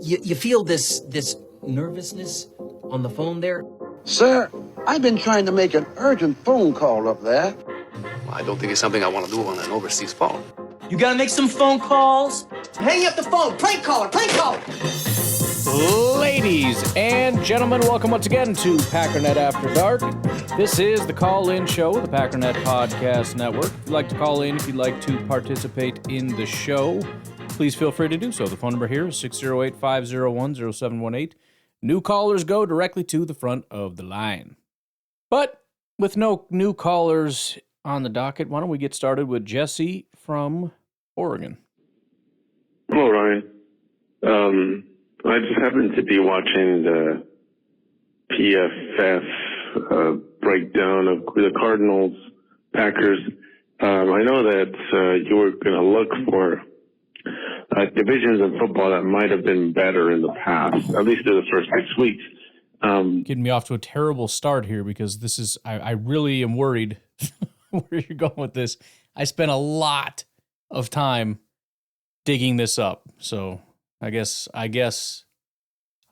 You feel this nervousness on the phone there? Sir, I've been trying to make an urgent phone call up there. Well, I don't think it's something I want to do on an overseas phone. You gotta make some phone calls. Hang up the phone. Prank caller. Prank caller. Ladies and gentlemen, welcome once again to Packernet After Dark. This is the call-in show of the Packernet Podcast Network. If you'd like to call in, if you'd like to participate in the show, please feel free to do so. The phone number here is 608-501-0718. New callers go directly to the front of the line. But with no new callers on the docket, why don't we get started with Jesse from Oregon. Hello, Ryan. I just happened to be watching the PFF breakdown of the Cardinals, Packers. I know that you were going to look for divisions in football that might have been better in the past, at least through the first 6 weeks. Getting me off to a terrible start here because this is, I really am worried where you're going with this. I spent a lot of time digging this up, so I guess I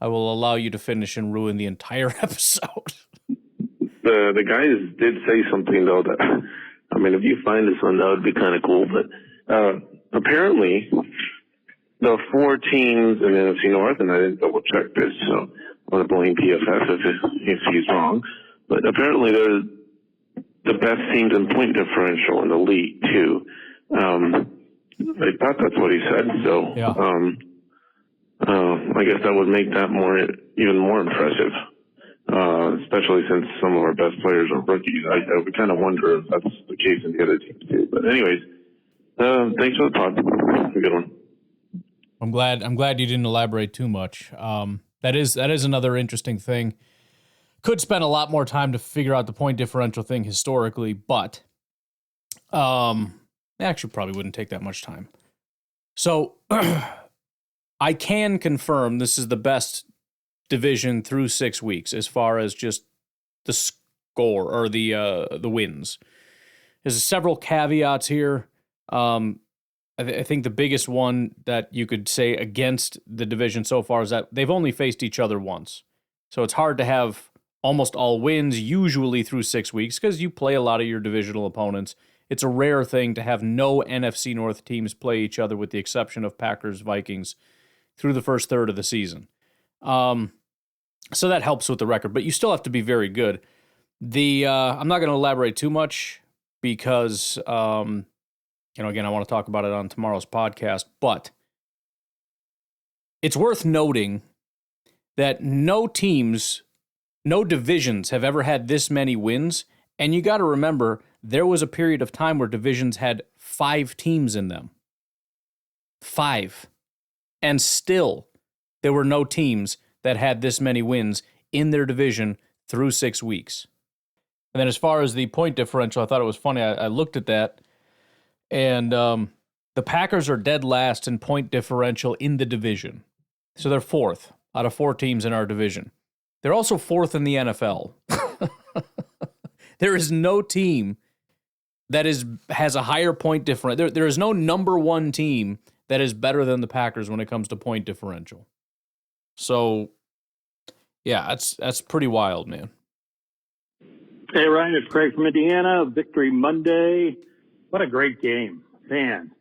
will allow you to finish and ruin the entire episode. The guys did say something, though, that, I mean, if you find this one, that would be kind of cool. But apparently, the four teams in the NFC North, and I didn't double check this, so I want to blame PFF if he's wrong. But apparently, they're the best teams in point differential in the league, too. I thought that's what he said, so yeah. I guess that would make that even more impressive, especially since some of our best players are rookies. I would kind of wonder if that's the case in the other teams too. But anyways, thanks for the talk. Have a good one. I'm glad you didn't elaborate too much. That is another interesting thing. Could spend a lot more time to figure out the point differential thing historically, but actually probably wouldn't take that much time. So I can confirm this is the best division through 6 weeks as far as just the score or the wins. There's several caveats here. I think the biggest one that you could say against the division so far is that they've only faced each other once. So it's hard to have almost all wins usually through 6 weeks because you play a lot of your divisional opponents. It's a rare thing to have no NFC North teams play each other with the exception of Packers, Vikings through the first third of the season. So that helps with the record, but you still have to be very good. I'm not going to elaborate too much because, again, I want to talk about it on tomorrow's podcast, but it's worth noting that no divisions have ever had this many wins, and you got to remember there was a period of time where divisions had 5 teams in them. 5. And still, there were no teams that had this many wins in their division through 6 weeks. And then as far as the point differential, I thought it was funny. I looked at that, and the Packers are dead last in point differential in the division. So they're 4th out of 4 teams in our division. They're also 4th in the NFL. There is no team that has a higher point differential. There is no number 1 team that is better than the Packers when it comes to point differential. So, yeah, that's pretty wild, man. Hey, Ryan, it's Craig from Indiana. Victory Monday. What a great game. Man,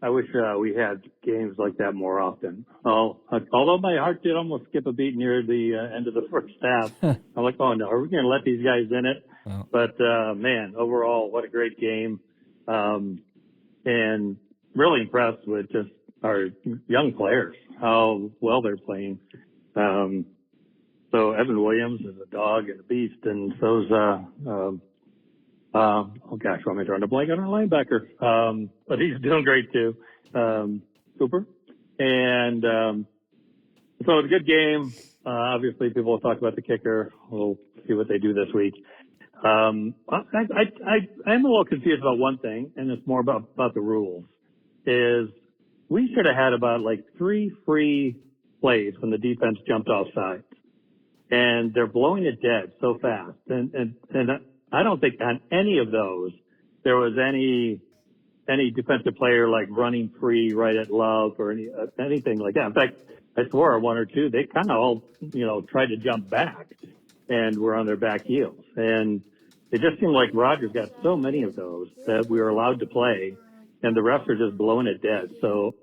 I wish we had games like that more often. Although my heart did almost skip a beat near the end of the first half. I'm like, oh, no, are we going to let these guys in it? Oh. But, man, overall, what a great game. And really impressed with just our young players, how well they're playing. So Evan Williams is a dog and a beast, and so's oh gosh, I'm drawing a blank on our linebacker. But he's doing great too. Cooper. And so it's a good game. Obviously people will talk about the kicker. We'll see what they do this week. I'm a little confused about one thing, and it's more about the rules. Is we should have had about like 3 free plays when the defense jumped off sides. And they're blowing it dead so fast. And I don't think on any of those there was any defensive player like running free right at Love or anything like that. In fact, I swore one or two, they kind of all, tried to jump back and were on their back heels. And it just seemed like Rogers got so many of those that we were allowed to play, and the refs are just blowing it dead. So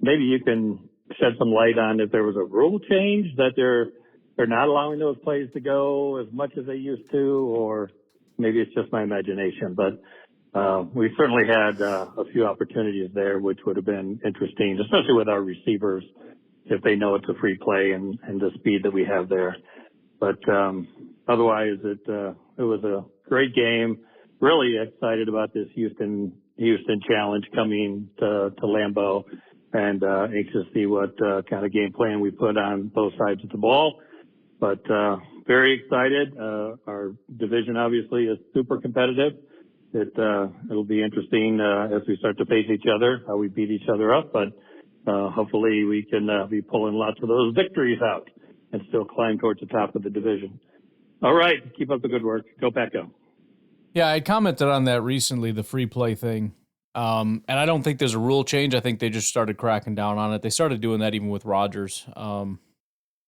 maybe you can shed some light on if there was a rule change that they're not allowing those plays to go as much as they used to, or maybe it's just my imagination. But we certainly had a few opportunities there, which would have been interesting, especially with our receivers, if they know it's a free play and the speed that we have there. But otherwise, it was a great game. Really excited about this Houston challenge coming to Lambeau, and anxious to see what kind of game plan we put on both sides of the ball. But very excited. Our division obviously is super competitive. It'll be interesting as we start to face each other, how we beat each other up. But hopefully we can be pulling lots of those victories out and still climb towards the top of the division. All right, keep up the good work. Go Pack Go. Yeah, I commented on that recently, the free play thing. And I don't think there's a rule change. I think they just started cracking down on it. They started doing that even with Rodgers.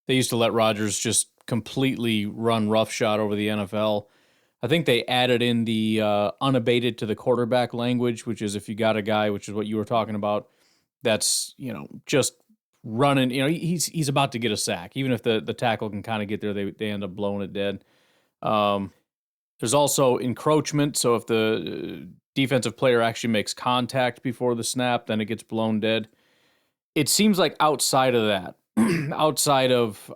They used to let Rodgers just completely run roughshod over the NFL. I think they added in the unabated to the quarterback language, which is if you got a guy, which is what you were talking about, that's, just running, he's about to get a sack. Even if the tackle can kind of get there, they end up blowing it dead. There's also encroachment. So if the defensive player actually makes contact before the snap, then it gets blown dead. It seems like outside of that, outside of,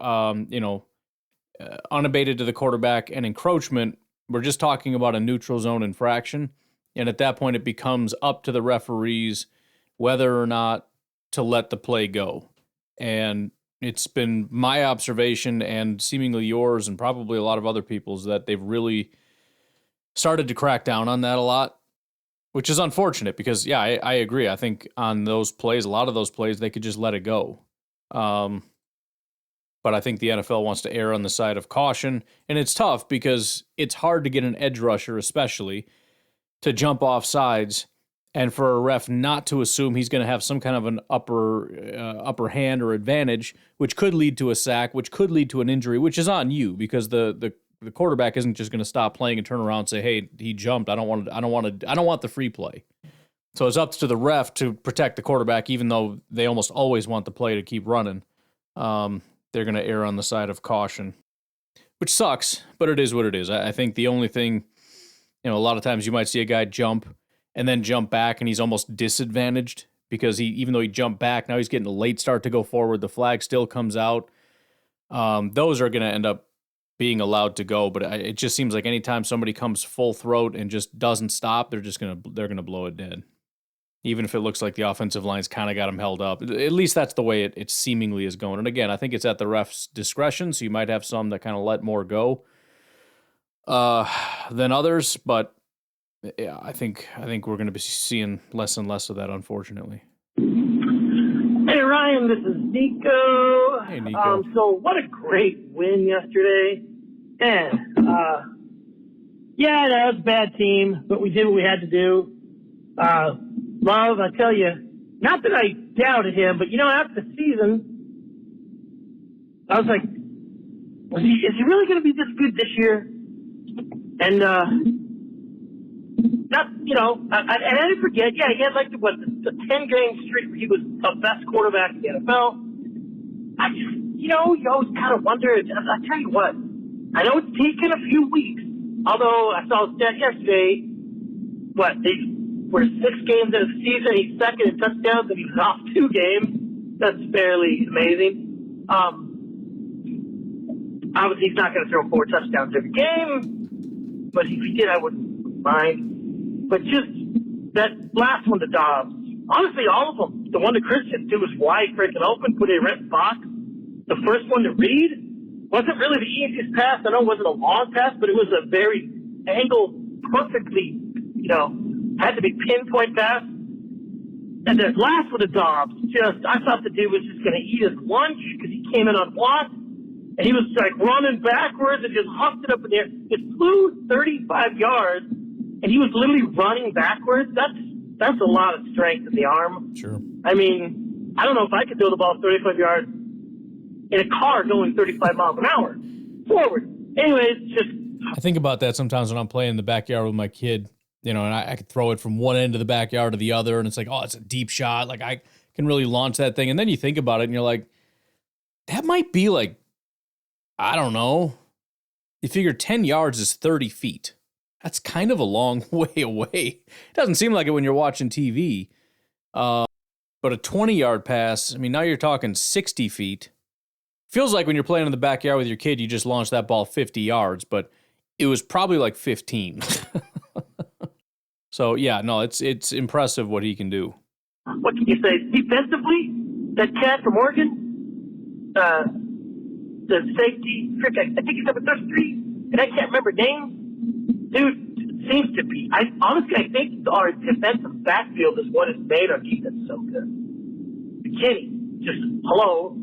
unabated to the quarterback and encroachment, we're just talking about a neutral zone infraction. And at that point, it becomes up to the referees whether or not to let the play go. And it's been my observation and seemingly yours and probably a lot of other people's that they've really started to crack down on that a lot, which is unfortunate because, yeah, I agree. I think on those plays, a lot of those plays, they could just let it go. But I think the NFL wants to err on the side of caution. And it's tough because it's hard to get an edge rusher, especially, to jump off sides and for a ref not to assume he's going to have some kind of an upper hand or advantage, which could lead to a sack, which could lead to an injury, which is on you because the quarterback isn't just going to stop playing and turn around and say, "Hey, he jumped. I don't want the free play." So it's up to the ref to protect the quarterback, even though they almost always want the play to keep running. They're going to err on the side of caution, which sucks, but it is what it is. I think the only thing, a lot of times you might see a guy jump and then jump back, and he's almost disadvantaged because even though he jumped back, now he's getting a late start to go forward. The flag still comes out. Those are going to end up being allowed to go, but it just seems like anytime somebody comes full throat and just doesn't stop, they're going to blow it dead. Even if it looks like the offensive line's kind of got him held up. At least that's the way it seemingly is going. And again, I think it's at the ref's discretion, so you might have some that kind of let more go than others, but yeah, I think we're going to be seeing less and less of that, unfortunately. Hey, Ryan, this is Nico. Hey, Nico. So what a great win yesterday. And, yeah, that was a bad team, but we did what we had to do. Love, I tell you, not that I doubted him, but, after the season, I was like, is he really going to be this good this year? And, I didn't forget, he had the 10-game streak where he was the best quarterback in the NFL. I just, you always kind of wonder, I tell you what, I know it's taken a few weeks, although I saw a stat yesterday, we're 6 games into the season, he's second in touchdowns, and he's off 2 games. That's fairly amazing. Obviously, he's not going to throw 4 touchdowns every game, but if he did, I wouldn't mind. But just that last one to Doubs, honestly, all of them. The one to Christian, it was wide freaking open, put a red box. The first one to Reed wasn't really the easiest pass. I know it wasn't a long pass, but it was a very angled, perfectly, had to be pinpoint pass. And the last one to Doubs, I thought the dude was just going to eat his lunch because he came in unblocked. And he was running backwards and just huffed it up in the air. It flew 35 yards, and he was literally running backwards. That's a lot of strength in the arm. Sure. I mean, I don't know if I could throw the ball 35 yards in a car going 35 miles an hour forward. Anyways, just I think about that sometimes when I'm playing in the backyard with my kid, you know, and I could throw it from one end of the backyard to the other, and it's like, oh, it's a deep shot. Like, I can really launch that thing. And then you think about it, and you're like, that might be like, I don't know. You figure 10 yards is 30 feet. That's kind of a long way away. It doesn't seem like it when you're watching TV. But a 20-yard pass, I mean, now you're talking 60 feet. Feels like when you're playing in the backyard with your kid, you just launched that ball 50 yards, but it was probably like 15. So, yeah, no, it's impressive what he can do. what can you say? Defensively, that cat from Oregon, the safety, I think he's number 33, and I can't remember names. Dude seems to be. I think our defensive backfield is what has made our defense so good. McKinney, just hello.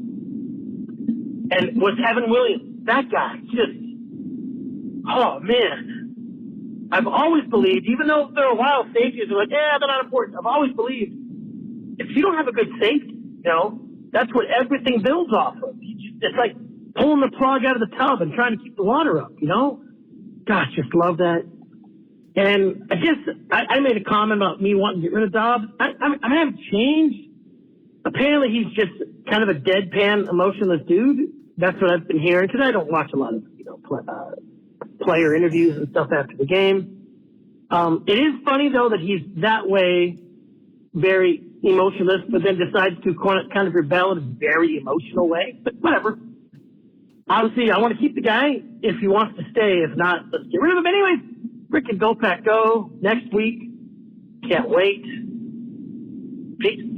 And was Evan Williams, that guy, just, oh, man. I've always believed, even though there are wild safeties who are like, yeah, they're not important. I've always believed if you don't have a good safety, you know, that's what everything builds off of. It's like pulling the plug out of the tub and trying to keep the water up, you know? Gosh, just love that. And I guess I made a comment about me wanting to get rid of Doubs. I haven't changed. Apparently he's just kind of a deadpan, emotionless dude. That's what I've been hearing, because I don't watch a lot of, you know, player interviews and stuff after the game. It is funny, though, that he's that way, very emotionless, but then decides to kind of rebel in a very emotional way. But whatever. Obviously, I want to keep the guy if he wants to stay. If not, let's get rid of him. Anyways, Rick and Go Pack Go next week. Can't wait. Peace.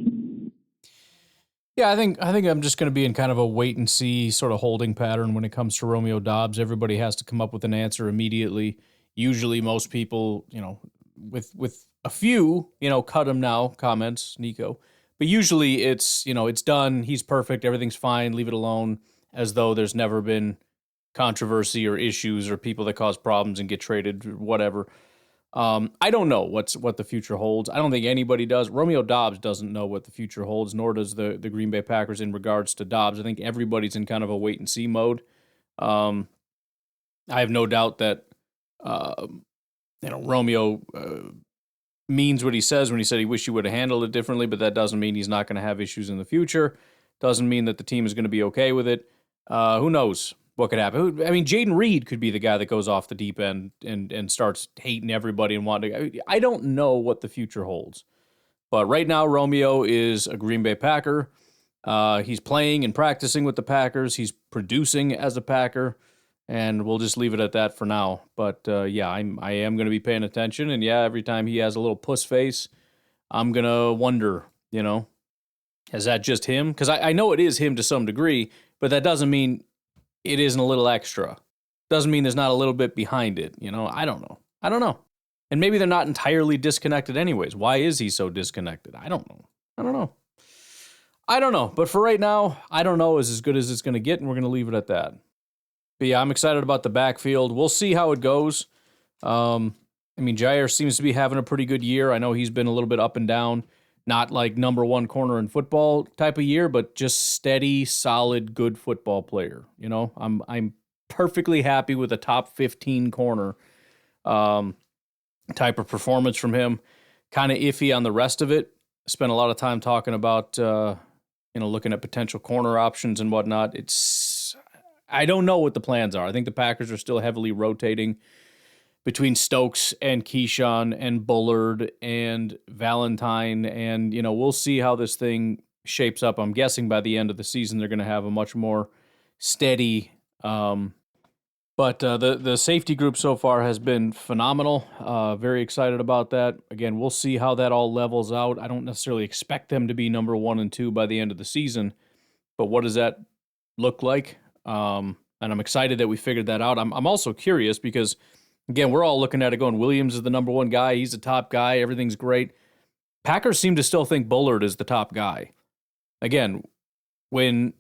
Yeah, I think I'm just going to be in kind of a wait and see sort of holding pattern when it comes to Romeo Doubs. Everybody has to come up with an answer immediately. Usually most people, you know, with a few, you know, cut him now comments, Nico. But usually it's, you know, it's done. He's perfect. Everything's fine. Leave it alone, as though there's never been controversy or issues or people that cause problems and get traded or whatever. I don't know what the future holds. I don't think anybody does. Romeo Doubs doesn't know what the future holds, nor does the Green Bay Packers in regards to Doubs. I think everybody's in kind of a wait and see mode. I have no doubt that Romeo means what he says when he said he wished he would have handled it differently, but that doesn't mean he's not going to have issues in the future. Doesn't mean that the team is going to be okay with it. Who knows what could happen? I mean, Jaden Reed could be the guy that goes off the deep end and starts hating everybody and wanting to. I don't know what the future holds. But right now, Romeo is a Green Bay Packer. He's playing and practicing with the Packers. He's producing as a Packer. And we'll just leave it at that for now. But, yeah, I am going to be paying attention. And, yeah, every time he has a little puss face, I'm going to wonder, you know, is that just him? Because I know it is him to some degree, but that doesn't mean it isn't a little extra. Doesn't mean there's not a little bit behind it, you know? I don't know. And maybe they're not entirely disconnected anyways. Why is he so disconnected? I don't know. But for right now, I don't know is as good as it's going to get, and we're going to leave it at that. But yeah, I'm excited about the backfield. We'll see how it goes. I mean, Jair seems to be having a pretty good year. I know he's been a little bit up and down. Not like number one corner in football type of year, but just steady, solid, good football player. You know, I'm perfectly happy with a top 15 corner type of performance from him. Kind of iffy on the rest of it. Spent a lot of time talking about looking at potential corner options and whatnot. I don't know what the plans are. I think the Packers are still heavily rotating between Stokes and Keyshawn and Bullard and Valentine. And, you know, we'll see how this thing shapes up. I'm guessing by the end of the season, they're going to have a much more steady. But the safety group so far has been phenomenal. Very excited about that. Again, we'll see how that all levels out. I don't necessarily expect them to be number 1 and 2 by the end of the season. But what does that look like? And I'm excited that we figured that out. I'm also curious because, again, we're all looking at it going, Williams is the number 1 guy. He's the top guy. Everything's great. Packers seem to still think Bullard is the top guy. Again, when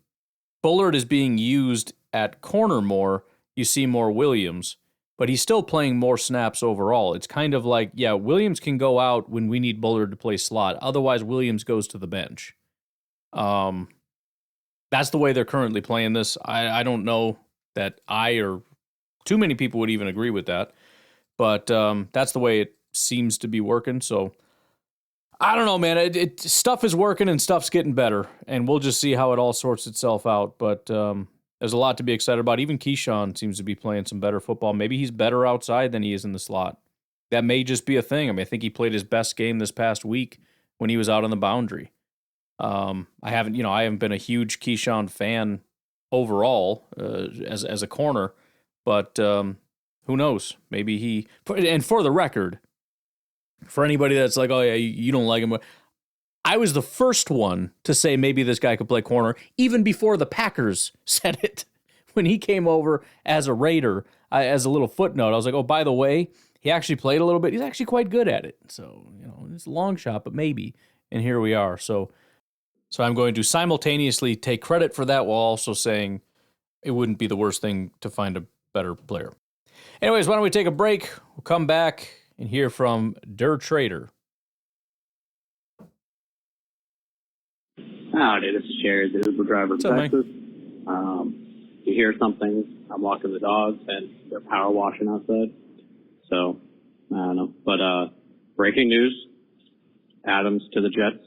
Bullard is being used at corner more, you see more Williams, but he's still playing more snaps overall. It's kind of like, yeah, Williams can go out when we need Bullard to play slot. Otherwise, Williams goes to the bench. That's the way they're currently playing this. I don't know that I or too many people would even agree with that, but that's the way it seems to be working. So I don't know, man. Stuff is working and stuff's getting better, and we'll just see how it all sorts itself out. But there's a lot to be excited about. Even Keyshawn seems to be playing some better football. Maybe he's better outside than he is in the slot. That may just be a thing. I mean, I think he played his best game this past week when he was out on the boundary. I haven't been a huge Keyshawn fan overall as a corner, but who knows? Maybe he. And for the record, for anybody that's like, oh yeah, you don't like him, I was the first one to say maybe this guy could play corner, even before the Packers said it. When he came over as a Raider, as a little footnote, I was like, oh, by the way, he actually played a little bit. He's actually quite good at it. So, it's a long shot, but maybe. And here we are. So I'm going to simultaneously take credit for that while also saying it wouldn't be the worst thing to find a better player. Anyways, why don't we take a break? We'll come back and hear from Der Trader. Howdy, this is Sherry, the Uber driver from Texas. You hear something, I'm walking the dogs, and they're power washing outside. So, I don't know. But breaking news, Adams to the Jets.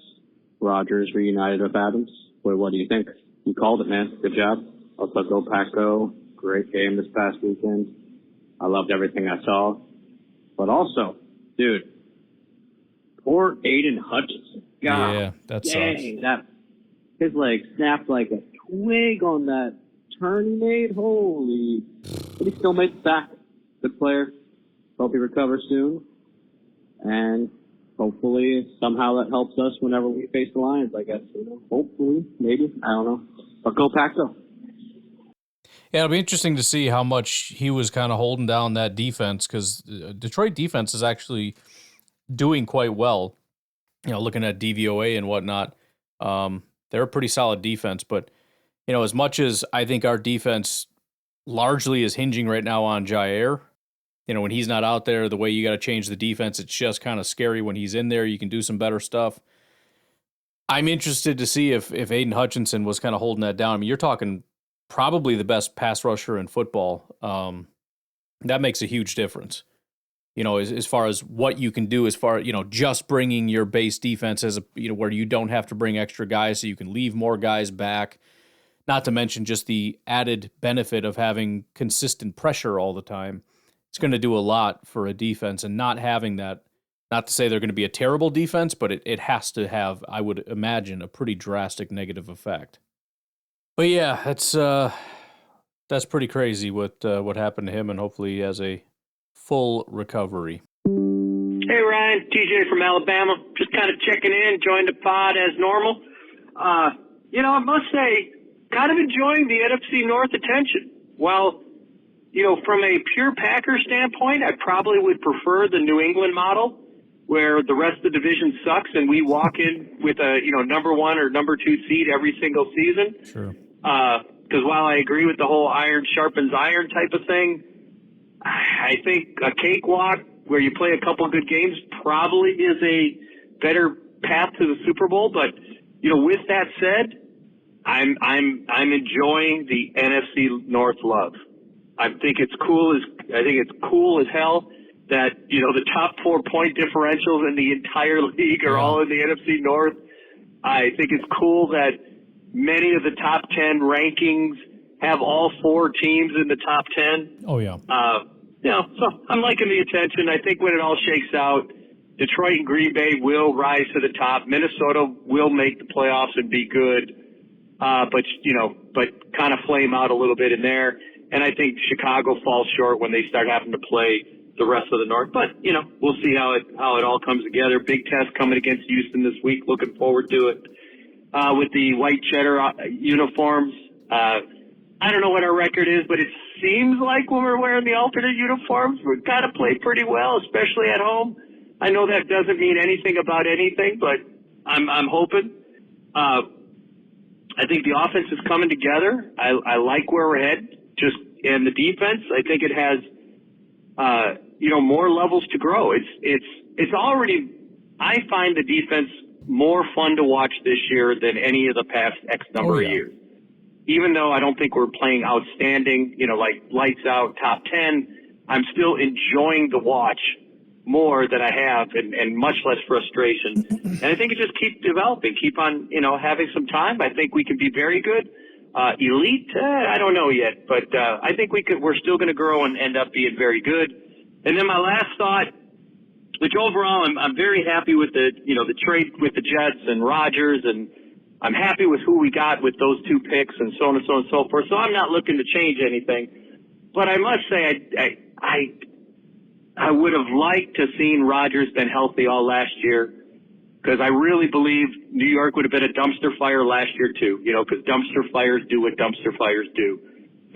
Rodgers reunited with Adams. What do you think? You called it, man. Good job. Also, go Pack Go. Great game this past weekend. I loved everything I saw. But also, dude, poor Aiden Hutchinson. God, yeah, that sucks. His leg snapped like a twig on that turn he made. Holy. But he still made the sack. Good player. Hope he recovers soon. And hopefully somehow that helps us whenever we face the Lions, I guess. Hopefully, maybe. I don't know. But go Pack Go. Yeah, it'll be interesting to see how much he was kind of holding down that defense, because Detroit defense is actually doing quite well. Looking at DVOA and whatnot, they're a pretty solid defense. But, as much as I think our defense largely is hinging right now on Jair, when he's not out there, the way you got to change the defense, it's just kind of scary. When he's in there, you can do some better stuff. I'm interested to see if Aiden Hutchinson was kind of holding that down. I mean, you're talking probably the best pass rusher in football. That makes a huge difference. As far as what you can do, as far just bringing your base defense as where you don't have to bring extra guys, so you can leave more guys back. Not to mention just the added benefit of having consistent pressure all the time. It's going to do a lot for a defense, and not having that. Not to say they're going to be a terrible defense, but it has to have, I would imagine, a pretty drastic negative effect. But yeah, that's pretty crazy what happened to him, and hopefully he has a full recovery. Hey, Ryan, TJ from Alabama. Just kind of checking in, joined the pod as normal. I must say, kind of enjoying the NFC North attention. Well, from a pure Packer standpoint, I probably would prefer the New England model, where the rest of the division sucks and we walk in with a, number 1 or number 2 seed every single season. Sure. Because while I agree with the whole iron sharpens iron type of thing, I think a cakewalk where you play a couple good games probably is a better path to the Super Bowl. But with that said, I'm enjoying the NFC North love. I think it's cool as hell that the top 4 point differentials in the entire league are all in the NFC North. I think it's cool that many of the top 10 rankings have all 4 teams in the top 10. Oh, yeah. So I'm liking the attention. I think when it all shakes out, Detroit and Green Bay will rise to the top. Minnesota will make the playoffs and be good, but kind of flame out a little bit in there. And I think Chicago falls short when they start having to play the rest of the North. But, we'll see how it all comes together. Big test coming against Houston this week. Looking forward to it. With the white cheddar uniforms, I don't know what our record is, but it seems like when we're wearing the alternate uniforms, we've got to play pretty well, especially at home. I know that doesn't mean anything about anything, but I'm hoping. I think the offense is coming together. I like where we're headed. And the defense, I think it has, more levels to grow. It's already, I find the defense more fun to watch this year than any of the past X number of years. Even though I don't think we're playing outstanding, like lights out, top 10, I'm still enjoying the watch more than I have and much less frustration. And I think it just keep developing, keep on, having some time. I think we can be very good. Elite, I don't know yet, but I think we're still going to grow and end up being very good. And then my last thought, which overall I'm very happy with the trade with the Jets and Rodgers, and I'm happy with who we got with those two picks and so on and so on and so forth. So I'm not looking to change anything. But I must say I would have liked to have seen Rodgers been healthy all last year, because I really believe New York would have been a dumpster fire last year too, because dumpster fires do what dumpster fires do.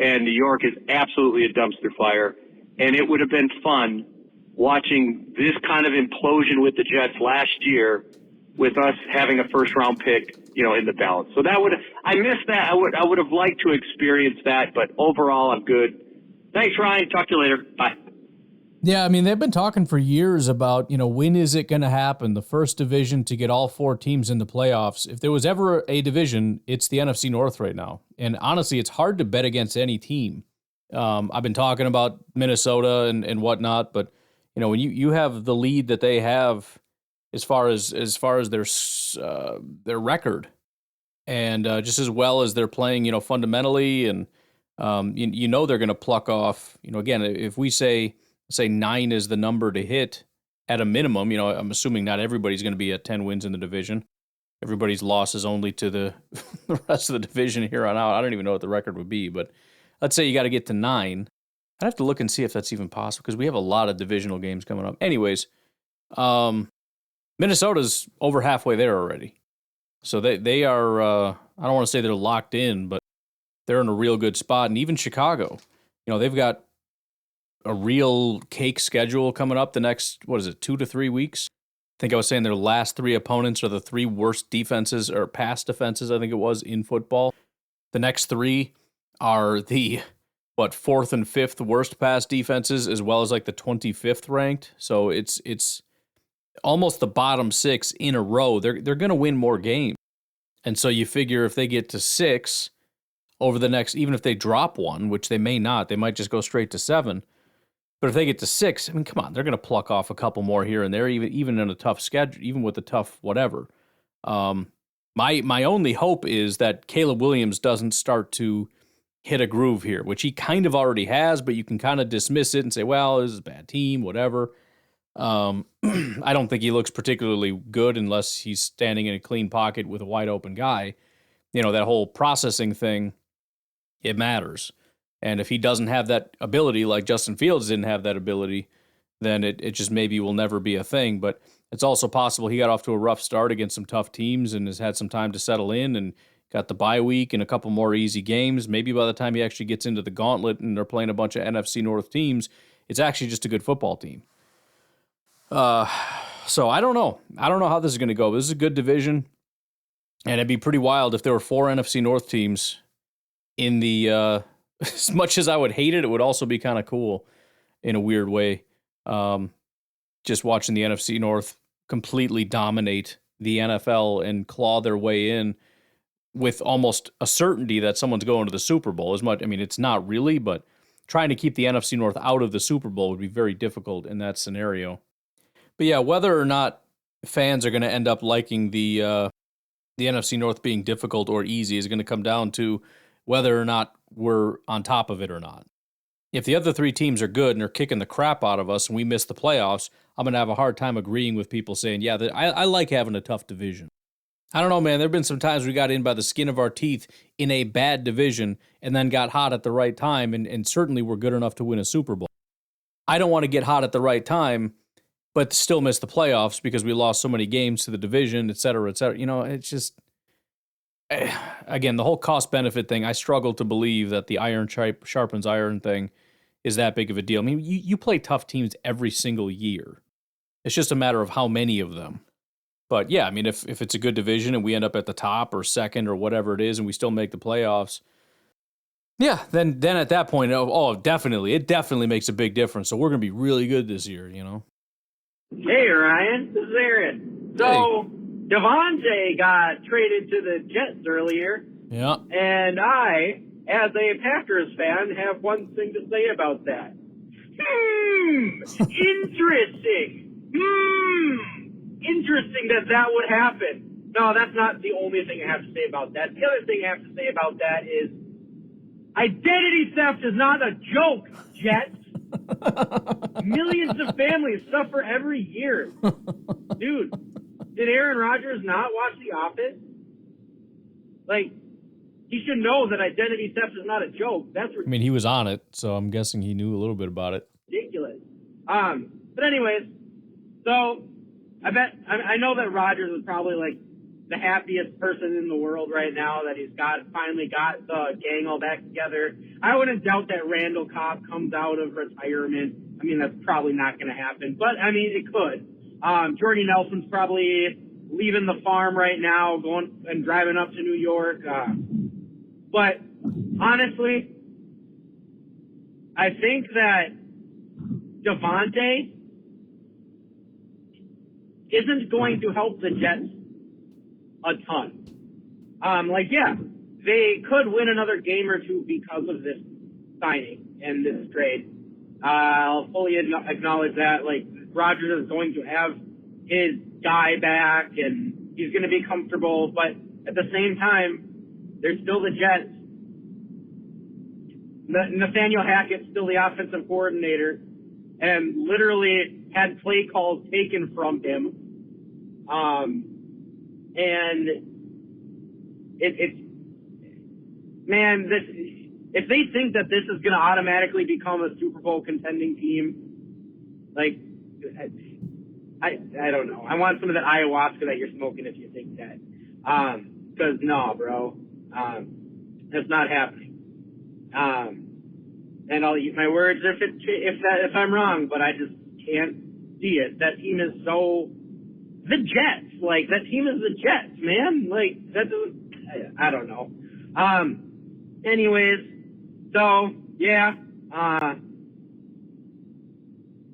And New York is absolutely a dumpster fire. And it would have been fun watching this kind of implosion with the Jets last year with us having a first-round pick, in the balance. So I missed that. I would have liked to experience that, but overall I'm good. Thanks, Ryan. Talk to you later. Bye. Yeah, I mean, they've been talking for years about, when is it going to happen? The first division to get all 4 teams in the playoffs. If there was ever a division, it's the NFC North right now. And honestly, it's hard to bet against any team. I've been talking about Minnesota and whatnot, but when you have the lead that they have as far as their record, and just as well as they're playing, fundamentally, and they're going to pluck off. Again, if we say 9 is the number to hit at a minimum, I'm assuming not everybody's going to be at 10 wins in the division. Everybody's loss is only to the rest of the division here on out. I don't even know what the record would be, but let's say you got to get to 9. I'd have to look and see if that's even possible, because we have a lot of divisional games coming up. Anyways, Minnesota's over halfway there already. So they are, I don't want to say they're locked in, but they're in a real good spot. And even Chicago, they've got a real cake schedule coming up the next, 2 to 3 weeks. I think I was saying their last 3 opponents are the 3 worst defenses, or pass defenses, I think it was, in football. The next 3 are the 4th and 5th worst pass defenses, as well as like the 25th ranked. So it's almost the bottom 6 in a row. They're going to win more games. And so you figure if they get to 6 over the next, even if they drop one, which they may not, they might just go straight to 7. But if they get to 6, I mean, come on, they're going to pluck off a couple more here and there, even in a tough schedule, even with a tough whatever. My only hope is that Caleb Williams doesn't start to hit a groove here, which he kind of already has, but you can kind of dismiss it and say, well, this is a bad team, whatever. I don't think he looks particularly good unless he's standing in a clean pocket with a wide open guy. That whole processing thing, it matters. And if he doesn't have that ability, like Justin Fields didn't have that ability, then it just maybe will never be a thing. But it's also possible he got off to a rough start against some tough teams and has had some time to settle in and got the bye week and a couple more easy games. Maybe by the time he actually gets into the gauntlet and they're playing a bunch of NFC North teams, it's actually just a good football team. So I don't know. I don't know how this is going to go. This is a good division, and it'd be pretty wild if there were 4 NFC North teams in the, as much as I would hate it, it would also be kind of cool in a weird way. Just watching the NFC North completely dominate the NFL and claw their way in with almost a certainty that someone's going to the Super Bowl. It's not really, but trying to keep the NFC North out of the Super Bowl would be very difficult in that scenario. But yeah, whether or not fans are going to end up liking the NFC North being difficult or easy is going to come down to whether or not we're on top of it or not. If the other 3 teams are good and they're kicking the crap out of us and we miss the playoffs, I'm going to have a hard time agreeing with people saying, yeah, I like having a tough division. I don't know, man. There have been some times we got in by the skin of our teeth in a bad division and then got hot at the right time and certainly were good enough to win a Super Bowl. I don't want to get hot at the right time but still miss the playoffs because we lost so many games to the division, et cetera, et cetera. It's just, again, the whole cost-benefit thing, I struggle to believe that the iron sharpens iron thing is that big of a deal. I mean, you play tough teams every single year. It's just a matter of how many of them. But yeah, I mean, if it's a good division and we end up at the top or second or whatever it is and we still make the playoffs, yeah, then at that point, definitely. It definitely makes a big difference. So we're going to be really good this year, Hey, Ryan, this is Aaron. So, Devontae got traded to the Jets earlier. Yeah. And I, as a Packers fan, have one thing to say about that. Interesting. Interesting that would happen. No, that's not the only thing I have to say about that. The other thing I have to say about that is identity theft is not a joke, Jets. Millions of families suffer every year. Dude, did Aaron Rodgers not watch The Office? Like, he should know that identity theft is not a joke. That's I mean, he was on it, so I'm guessing he knew a little bit about it. ridiculous. But anyways, so I know that Rodgers is probably like the happiest person in the world right now that he's finally got the gang all back together. I wouldn't doubt that Randall Cobb comes out of retirement. I mean, that's probably not going to happen, but I mean, it could. Jordy Nelson's probably leaving the farm right now, going and driving up to New York. But honestly, I think that Devontae isn't going to help the Jets a ton. They could win another game or two because of this signing and this trade. I'll fully acknowledge that. Like, Rodgers is going to have his guy back and he's going to be comfortable, but at the same time, they're still the Jets. Nathaniel Hackett's still the offensive coordinator and literally had play calls taken from him. If they think that this is going to automatically become a Super Bowl contending team, like, I don't know. I want some of that ayahuasca that you're smoking if you think that. Cause no, bro. That's not happening. And I'll eat my words if I'm wrong, but I just can't see it. That team is so, the Jets, like, that team is the Jets, man. Like, that doesn't, I don't know. Anyways, so, yeah,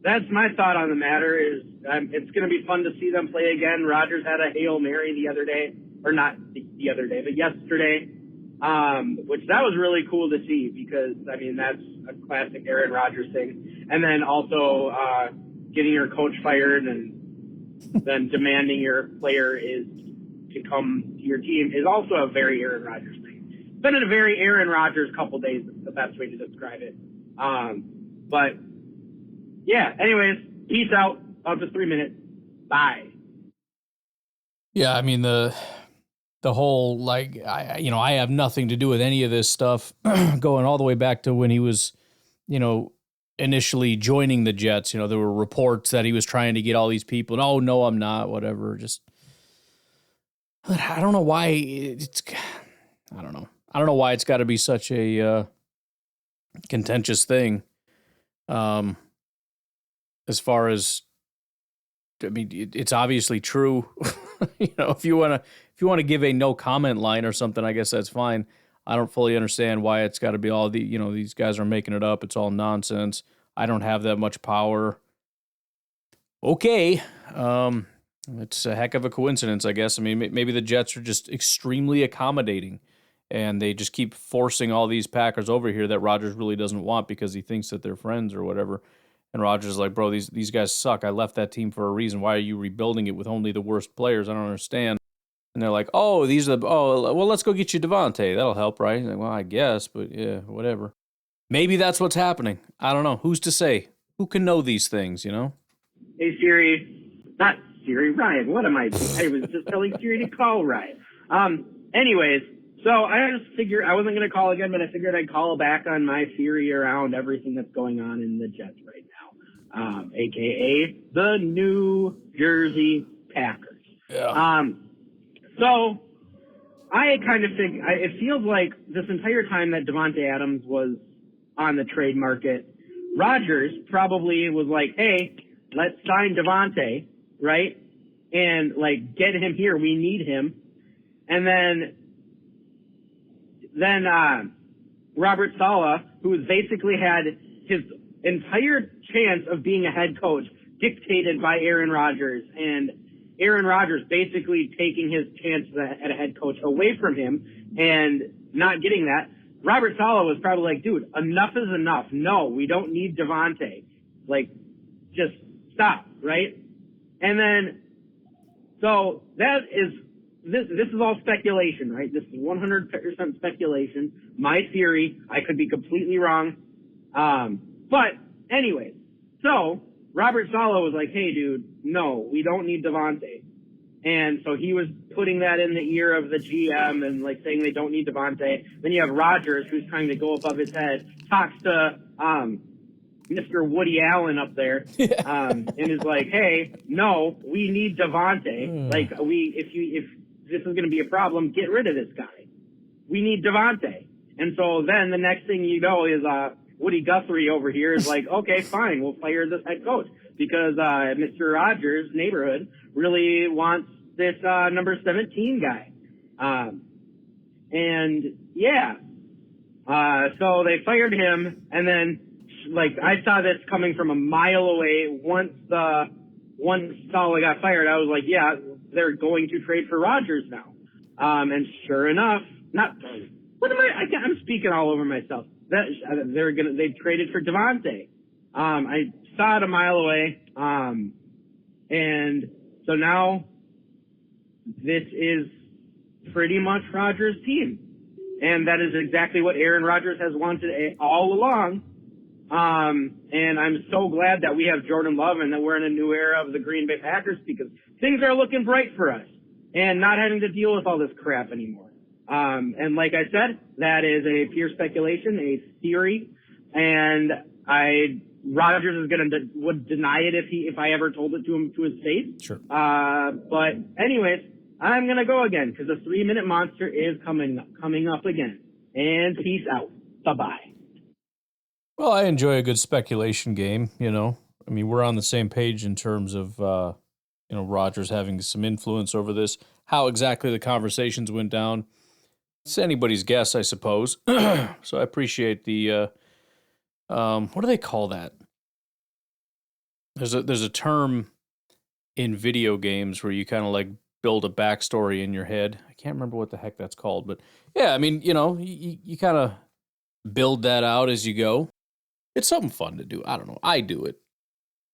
that's my thought on the matter is it's going to be fun to see them play again. Rodgers had a Hail Mary the other day, or not the other day, but yesterday, which that was really cool to see because, I mean, that's a classic Aaron Rodgers thing. And then also getting your coach fired and then demanding your player is to come to your team is also a very Aaron Rodgers thing. It's been a very Aaron Rodgers couple days is the best way to describe it. But yeah, anyways, peace out. Up to 3 minutes. Bye. Yeah, I mean the whole, like, I have nothing to do with any of this stuff going all the way back to when he was, initially joining the Jets. There were reports that he was trying to get all these people and, oh, no, I'm not, whatever. Just, I don't know why I don't know. I don't know why it's got to be such a contentious thing. As far as, I mean, it's obviously true. If you want to give a no comment line or something, I guess that's fine. I don't fully understand why it's got to be all these guys are making it up. It's all nonsense. I don't have that much power. Okay. It's a heck of a coincidence, I guess. I mean, maybe the Jets are just extremely accommodating and they just keep forcing all these Packers over here that Rodgers really doesn't want because he thinks that they're friends or whatever. And Rodgers is like, bro, these guys suck. I left that team for a reason. Why are you rebuilding it with only the worst players? I don't understand. And they're like, well, let's go get you Devontae. That'll help, right? Like, well, I guess, but yeah, whatever. Maybe that's what's happening. I don't know. Who's to say? Who can know these things, Hey, Siri. Not Siri, Ryan. What am I? I was just telling Siri to call Ryan. Anyways, so I just figured I wasn't going to call again, but I figured I'd call back on my theory around everything that's going on in the Jets right now, a.k.a. the New Jersey Packers. Yeah. So I kind of think it feels like this entire time that Devontae Adams was on the trade market, Rodgers probably was like, hey, let's sign Devontae, right? And, like, get him here. We need him. And then Robert Saleh, who's basically had his entire chance of being a head coach dictated by Aaron Rodgers and Aaron Rodgers basically taking his chances at a head coach away from him and not getting that. Robert Saleh was probably like, dude, enough is enough. No, we don't need Devontae. Like, just stop, right? And then, so that is, this is all speculation, right? This is 100% speculation. My theory, I could be completely wrong. But anyways, so Robert Saleh was like, hey, dude, no, we don't need Devontae. And so he was putting that in the ear of the GM and like saying they don't need Devontae. Then you have Rodgers, who's trying to go above his head, talks to Mr. Woody Allen up there, and is like, hey, no, we need Devontae. Like, if this is going to be a problem, get rid of this guy. We need Devontae. And so then the next thing you know is Woody Guthrie over here is like, okay, fine, we'll fire this head coach because Mr. Rodgers' neighborhood really wants this number 17 guy. And yeah, so they fired him, and then like I saw this coming from a mile away. Once Saleh got fired, I was like, yeah, they're going to trade for Rodgers now. And sure enough, I'm speaking all over myself. They traded for Devontae. I saw it a mile away. And so now this is pretty much Rodgers' team. And that is exactly what Aaron Rodgers has wanted all along. And I'm so glad that we have Jordan Love and that we're in a new era of the Green Bay Packers because things are looking bright for us and not having to deal with all this crap anymore. And like I said, that is a pure speculation, a theory, and Rodgers would deny it if I ever told it to him to his face. Sure. But anyways, I'm gonna go again because the 3-minute monster is coming up again. And peace out. Bye-bye. Well, I enjoy a good speculation game, you know. I mean, we're on the same page in terms of, Rodgers having some influence over this. How exactly the conversations went down, it's anybody's guess, I suppose. So I appreciate the, what do they call that? There's a term in video games where you kind of like build a backstory in your head. I can't remember what the heck that's called, but yeah, I mean, you kind of build that out as you go. It's something fun to do. I don't know. I do it,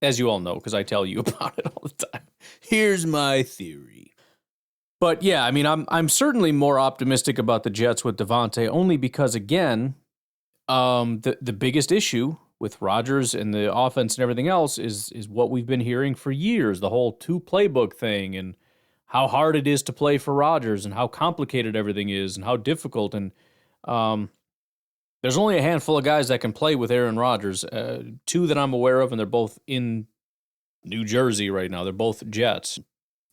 as you all know, because I tell you about it all the time. Here's my theory. But yeah, I mean, I'm certainly more optimistic about the Jets with Devontae, only because, again, the biggest issue with Rodgers and the offense and everything else is what we've been hearing for years, the whole 2 playbook thing and how hard it is to play for Rodgers and how complicated everything is and how difficult. And there's only a handful of guys that can play with Aaron Rodgers, 2 that I'm aware of, and they're both in New Jersey right now. They're both Jets.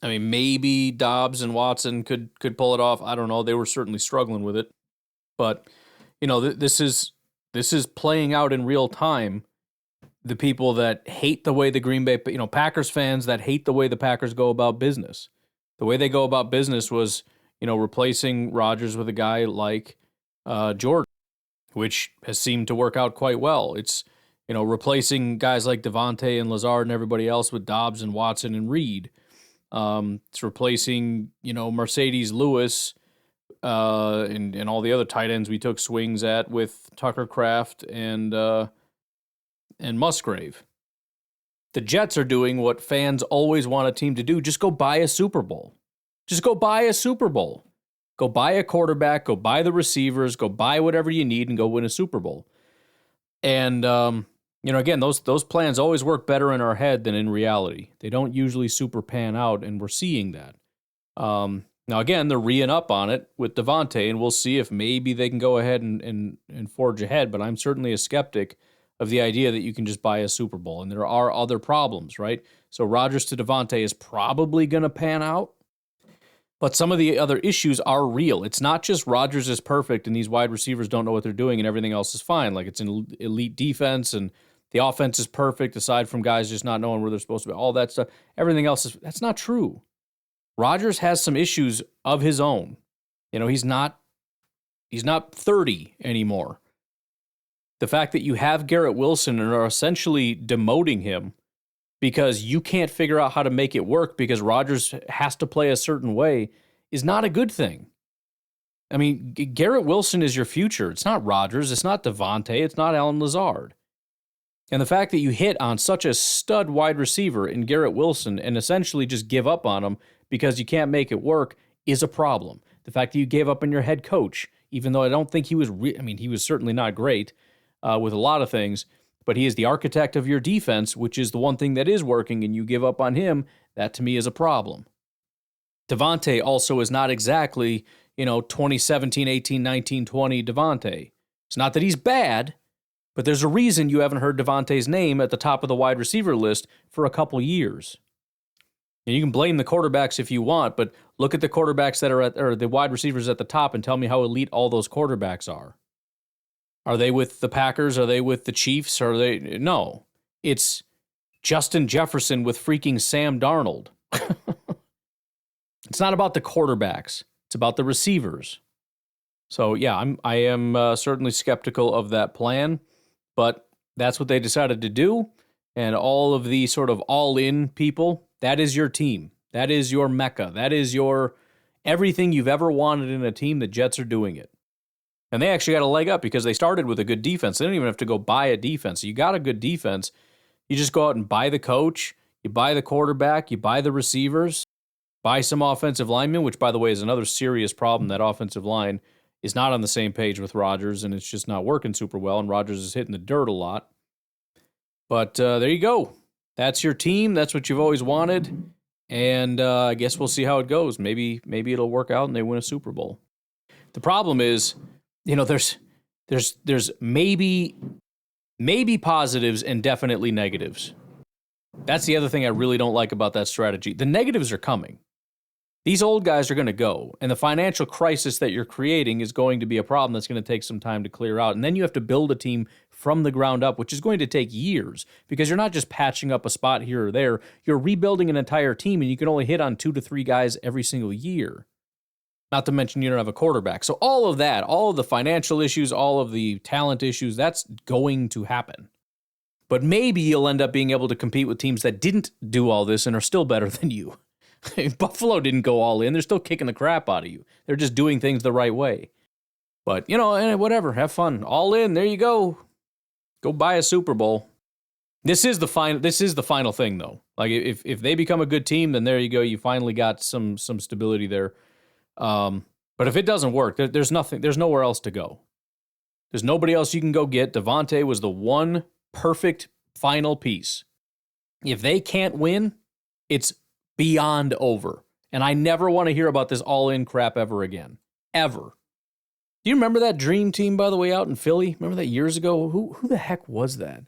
I mean, maybe Doubs and Watson could pull it off. I don't know. They were certainly struggling with it. But, this is playing out in real time. The people that hate the way the Green Bay, Packers fans that hate the way the Packers go about business. The way they go about business was, replacing Rodgers with a guy like Jordan, which has seemed to work out quite well. It's, replacing guys like Devontae and Lazard and everybody else with Doubs and Watson and Reed. It's replacing, Mercedes Lewis and all the other tight ends we took swings at with Tucker Kraft and Musgrave. The Jets are doing what fans always want a team to do. Just go buy a Super Bowl. Just go buy a Super Bowl. Go buy a quarterback, go buy the receivers, go buy whatever you need and go win a Super Bowl. And, again, those plans always work better in our head than in reality. They don't usually super pan out, and we're seeing that. Now, again, they're re-ing up on it with Devontae, and we'll see if maybe they can go ahead and forge ahead, but I'm certainly a skeptic of the idea that you can just buy a Super Bowl, and there are other problems, right? So Rodgers to Devontae is probably going to pan out, but some of the other issues are real. It's not just Rodgers is perfect and these wide receivers don't know what they're doing and everything else is fine. Like, it's an elite defense and the offense is perfect aside from guys just not knowing where they're supposed to be. All that stuff. Everything else that's not true. Rodgers has some issues of his own. He's not 30 anymore. The fact that you have Garrett Wilson and are essentially demoting him because you can't figure out how to make it work because Rodgers has to play a certain way is not a good thing. I mean, Garrett Wilson is your future. It's not Rodgers. It's not Devontae. It's not Allen Lazard. And the fact that you hit on such a stud wide receiver in Garrett Wilson and essentially just give up on him because you can't make it work is a problem. The fact that you gave up on your head coach, even though I don't think he was, he was certainly not great with a lot of things, but he is the architect of your defense, which is the one thing that is working, and you give up on him, that to me is a problem. Devontae also is not exactly, 2017, 18, 19, 20 Devontae. It's not that he's bad, but there's a reason you haven't heard Devontae's name at the top of the wide receiver list for a couple years. And you can blame the quarterbacks if you want, but look at the quarterbacks that are or the wide receivers at the top and tell me how elite all those quarterbacks are. Are they with the Packers? Are they with the Chiefs? No. It's Justin Jefferson with freaking Sam Darnold. It's not about the quarterbacks. It's about the receivers. So, yeah, I am certainly skeptical of that plan, but that's what they decided to do. And all of the sort of all-in people, that is your team. That is your mecca. That is your everything you've ever wanted in a team. The Jets are doing it. And they actually got a leg up because they started with a good defense. They didn't even have to go buy a defense. You got a good defense. You just go out and buy the coach. You buy the quarterback. You buy the receivers. Buy some offensive linemen, which, by the way, is another serious problem. That offensive line is not on the same page with Rodgers, and it's just not working super well, and Rodgers is hitting the dirt a lot. But there you go. That's your team. That's what you've always wanted. And I guess we'll see how it goes. Maybe it'll work out and they win a Super Bowl. The problem is, there's maybe positives and definitely negatives. That's the other thing I really don't like about that strategy. The negatives are coming. These old guys are going to go, and the financial crisis that you're creating is going to be a problem that's going to take some time to clear out. And then you have to build a team from the ground up, which is going to take years because you're not just patching up a spot here or there. You're rebuilding an entire team, and you can only hit on 2 to 3 guys every single year. Not to mention you don't have a quarterback. So all of that, all of the financial issues, all of the talent issues, that's going to happen. But maybe you'll end up being able to compete with teams that didn't do all this and are still better than you. Buffalo didn't go all in. They're still kicking the crap out of you. They're just doing things the right way. But, whatever. Have fun. All in. There you go. Go buy a Super Bowl. This is the final thing, though. Like, if they become a good team, then there you go. You finally got some stability there. But if it doesn't work, there's nowhere else to go. There's nobody else you can go get. Devontae was the one perfect final piece. If they can't win, it's beyond over. And I never want to hear about this all-in crap ever again. Ever. Do you remember that dream team, by the way, out in Philly? Remember that years ago? Who the heck was that?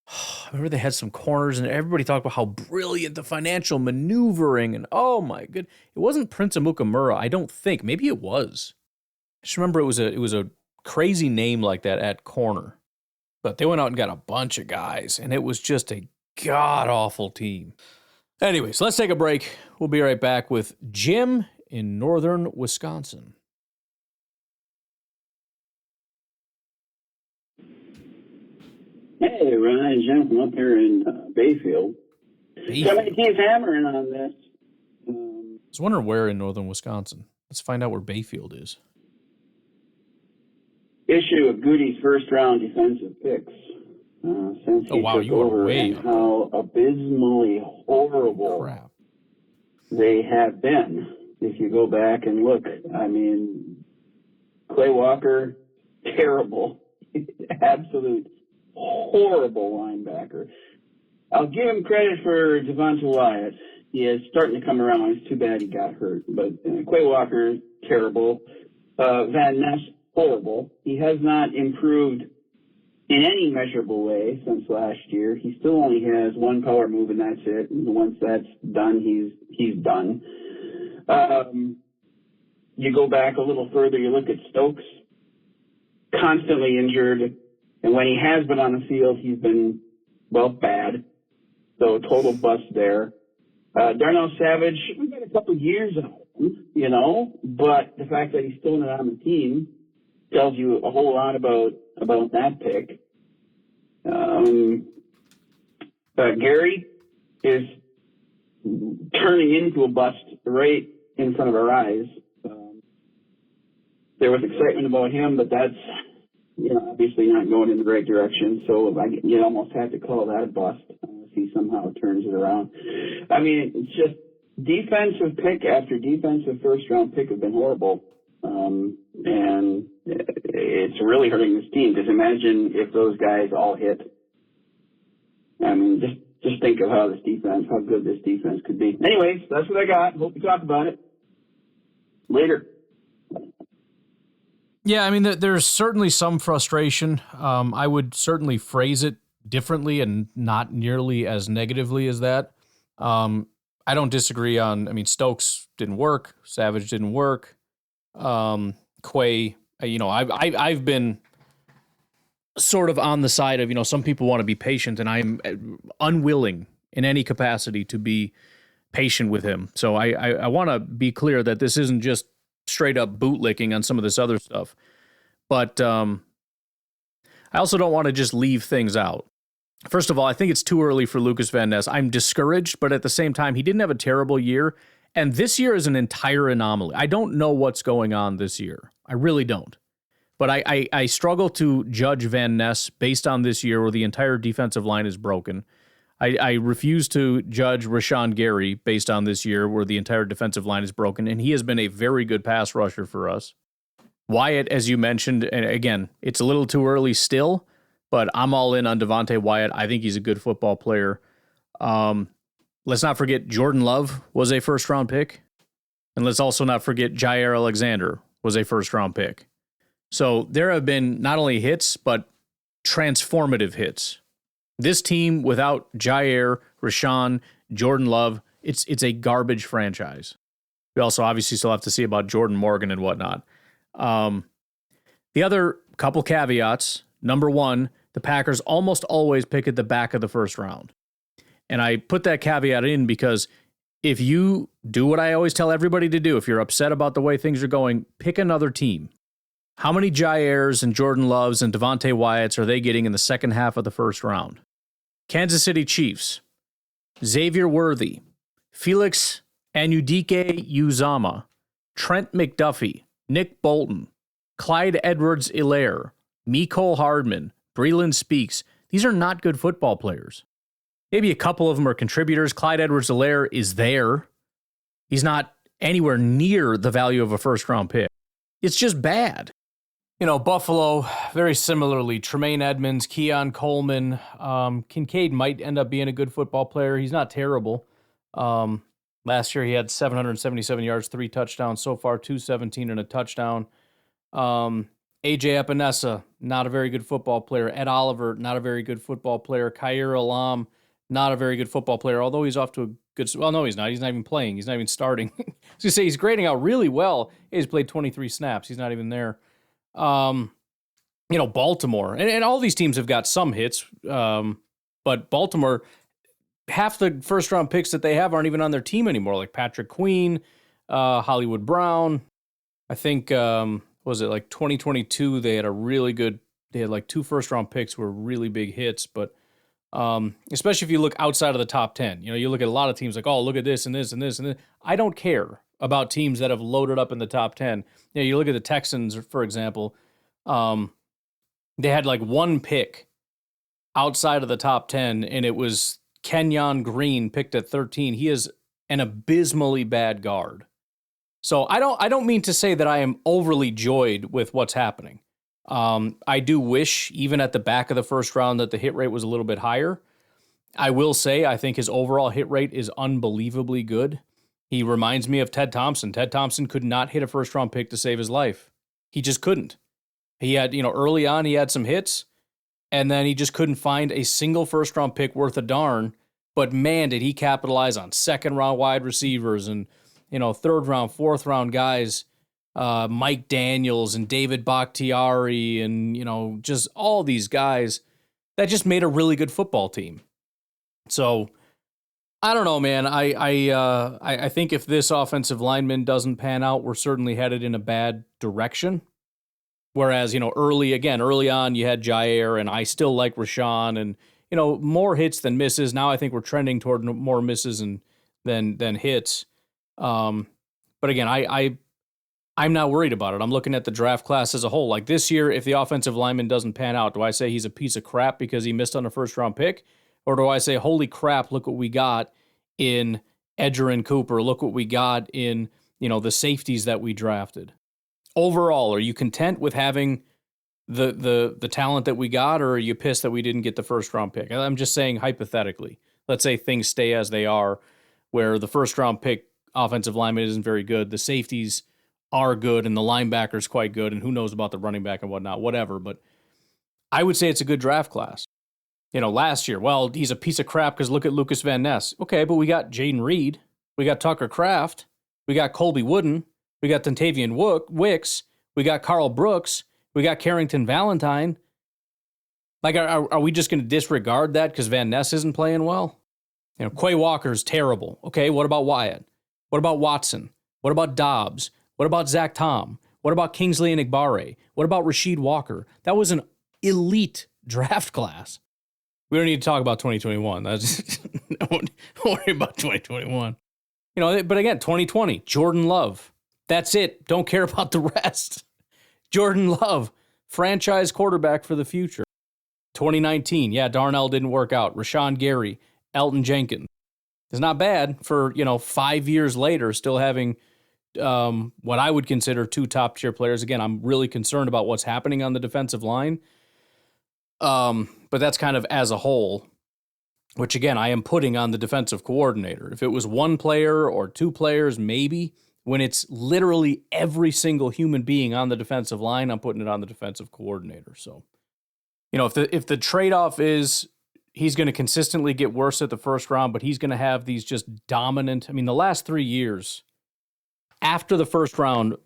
I remember they had some corners, and everybody talked about how brilliant the financial maneuvering, and oh my good. It wasn't Prince Amukamura, I don't think. Maybe it was. I just remember it was a crazy name like that at corner. But they went out and got a bunch of guys, and it was just a god-awful team. Anyways, let's take a break. We'll be right back with Jim in northern Wisconsin. Hey, Ryan, Jim from up here in Bayfield. Somebody keeps hammering on this. I was wondering where in northern Wisconsin. Let's find out where Bayfield is. Issue of Goody's first-round defensive picks. Since he took over, and how abysmally horrible they have been. If you go back and look, Clay Walker, terrible, absolute horrible linebacker. I'll give him credit for Devonta Wyatt. He is starting to come around. It's too bad he got hurt. But Clay Walker, terrible. Van Ness, horrible. He has not improved in any measurable way since last year. He still only has one power move, and that's it. And once that's done, he's done. You go back a little further, you look at Stokes, constantly injured. And when he has been on the field, he's been, bad. So total bust there. Darnell Savage, we've got a couple of years out of him, but the fact that he's still not on the team tells you a whole lot about that pick. Gary is turning into a bust right in front of our eyes. There was excitement about him, but that's, obviously not going in the right direction. So you almost have to call that a bust if he somehow turns it around. I mean, it's just defensive pick after defensive first-round pick have been horrible. And it's really hurting this team, because imagine if those guys all hit. I mean, just think of how good this defense could be. Anyways, that's what I got. Hope we talk about it later. Yeah, I mean, there's certainly some frustration. I would certainly phrase it differently and not nearly as negatively as that. I don't disagree on, Stokes didn't work. Savage didn't work. Quay, I've been sort of on the side of, some people want to be patient, and I'm unwilling in any capacity to be patient with him. So I want to be clear that this isn't just straight up bootlicking on some of this other stuff. But I also don't want to just leave things out. First of all, I think it's too early for Lucas Van Ness. I'm discouraged, but at the same time, he didn't have a terrible year. And this year is an entire anomaly. I don't know what's going on this year. I really don't. But I struggle to judge Van Ness based on this year where the entire defensive line is broken. I refuse to judge Rashawn Gary based on this year where the entire defensive line is broken, and he has been a very good pass rusher for us. Wyatt, as you mentioned, and again, it's a little too early still, but I'm all in on Devontae Wyatt. I think he's a good football player. Let's not forget Jordan Love was a first-round pick, and let's also not forget Jair Alexander was a first-round pick. So there have been not only hits, but transformative hits. This team without Jair, Rashawn, Jordan Love, it's a garbage franchise. We also obviously still have to see about Jordan Morgan and whatnot. The other couple caveats, number one, the Packers almost always pick at the back of the first round. And I put that caveat in because if you do what I always tell everybody to do, if you're upset about the way things are going, pick another team. How many Jairs and Jordan Loves and Devontae Wyatts are they getting in the second half of the first round? Kansas City Chiefs, Xavier Worthy, Felix Anudike-Uzama, Trent McDuffie, Nick Bolton, Clyde Edwards-Helaire, Mecole Hardman, Breeland Speaks. These are not good football players. Maybe a couple of them are contributors. Clyde Edwards-Helaire is there. He's not anywhere near the value of a first-round pick. It's just bad. Buffalo, very similarly, Tremaine Edmonds, Keon Coleman. Kincaid might end up being a good football player. He's not terrible. Last year he had 777 yards, 3 touchdowns. So far, 217 and a touchdown. A.J. Epinesa, not a very good football player. Ed Oliver, not a very good football player. Khair Alam, not a very good football player, although he's off to a good... Well, no, he's not. He's not even playing. He's not even starting. I was going to say, he's grading out really well. He's played 23 snaps. He's not even there. Baltimore. And all these teams have got some hits, but Baltimore, half the first-round picks that they have aren't even on their team anymore, like Patrick Queen, Hollywood Brown. I think, was it like 2022, they had like 2 first-round picks were really big hits, but especially if you look outside of the top 10. You look at a lot of teams like, oh, look at this and this and this and this. I don't care about teams that have loaded up in the top 10. You look at the Texans, for example, they had like 1 pick outside of the top 10, and it was Kenyon Green picked at 13. He is an abysmally bad guard. So I don't mean to say that I am overly joyed with what's happening. I do wish, even at the back of the first round, that the hit rate was a little bit higher. I will say I think his overall hit rate is unbelievably good. He reminds me of Ted Thompson. Ted Thompson could not hit a first-round pick to save his life. He just couldn't. He had, early on he had some hits, and then he just couldn't find a single first-round pick worth a darn. But man, did he capitalize on second-round wide receivers and, third-round, fourth-round guys, Mike Daniels and David Bakhtiari and, just all these guys that just made a really good football team. So I don't know, man. I think if this offensive lineman doesn't pan out, we're certainly headed in a bad direction. Whereas, early on, you had Jair, and I still like Rashawn, and, more hits than misses. Now I think we're trending toward more misses than hits. But again, I'm not worried about it. I'm looking at the draft class as a whole. Like this year, if the offensive lineman doesn't pan out, do I say he's a piece of crap because he missed on a first-round pick? Or do I say, holy crap, look what we got in Edger and Cooper. Look what we got in, the safeties that we drafted. Overall, are you content with having the talent that we got, or are you pissed that we didn't get the first-round pick? I'm just saying hypothetically. Let's say things stay as they are, where the first-round pick offensive lineman isn't very good, the safeties are good, and the linebacker's quite good, and who knows about the running back and whatnot, whatever. But I would say it's a good draft class. Last year, well, he's a piece of crap because look at Lucas Van Ness. Okay, but we got Jaden Reed. We got Tucker Kraft. We got Colby Wooden. We got Dontavian Wicks. We got Carl Brooks. We got Carrington Valentine. Like, are we just going to disregard that because Van Ness isn't playing well? Quay Walker's terrible. Okay, what about Wyatt? What about Watson? What about Dobbs? What about Zach Tom? What about Kingsley Enagbare? What about Rasheed Walker? That was an elite draft class. We don't need to talk about 2021. Don't worry about 2021. But again, 2020, Jordan Love. That's it. Don't care about the rest. Jordan Love, franchise quarterback for the future. 2019, yeah, Darnell didn't work out. Rashawn Gary, Elton Jenkins. It's not bad for, 5 years later, still having what I would consider two top-tier players. Again, I'm really concerned about what's happening on the defensive line. But that's kind of as a whole, which again, I am putting on the defensive coordinator. If it was one player or two players, maybe. When it's literally every single human being on the defensive line, I'm putting it on the defensive coordinator. So, if the trade-off is he's going to consistently get worse at the first round, but he's going to have these just dominant, the last 3 years after the first round,